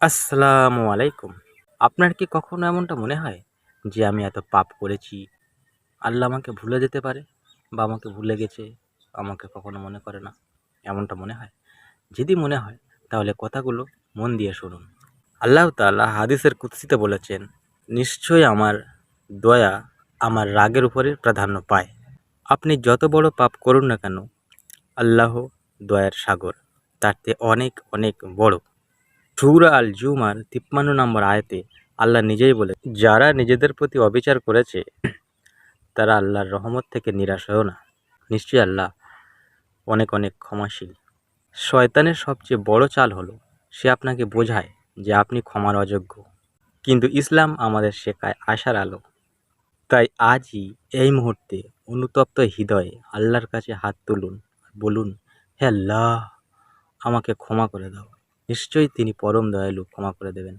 আসসালামু আলাইকুম। আপনার কি কখনো এমনটা মনে হয় যে আমি এত পাপ করেছি, আল্লাহ আমাকে ভুলে যেতে পারে বা আমাকে ভুলে গেছে, আমাকে কখনো মনে করে না, এমনটা মনে হয়? যদি মনে হয় তাহলে কথাগুলো মন দিয়ে শুনুন। আল্লাহ তাআলা হাদিসের কুদসিতে বলেছেন, নিশ্চয়ই আমার দয়া আমার রাগের উপরে প্রাধান্য পায়। আপনি যত বড় পাপ করুন না কেন, আল্লাহ দয়ার সাগর, তার চেয়ে অনেক অনেক বড়। সূরা আল জুমার ৫৩ নম্বর আয়াতে আল্লাহ নিজেই বলে, যারা নিজেদের প্রতি অবিচার করেছে তারা আল্লাহর রহমত থেকে নিরাশ হয়ো না। নিশ্চয়ই আল্লাহ অনেক অনেক ক্ষমাশীল। শয়তানের সবচেয়ে বড় চাল হলো সে আপনাকে বোঝায় যে আপনি ক্ষমার অযোগ্য, কিন্তু ইসলাম আমাদের শেখায় আশার আলো। তাই আজই এই মুহূর্তে অনুতপ্ত হৃদয়ে আল্লাহর কাছে হাত তুলুন, বলুন, হে আল্লাহ, আমাকে ক্ষমা করে দাও। নিশ্চয়ই তিনি পরম দয়ালু, ক্ষমা করে দেবেন।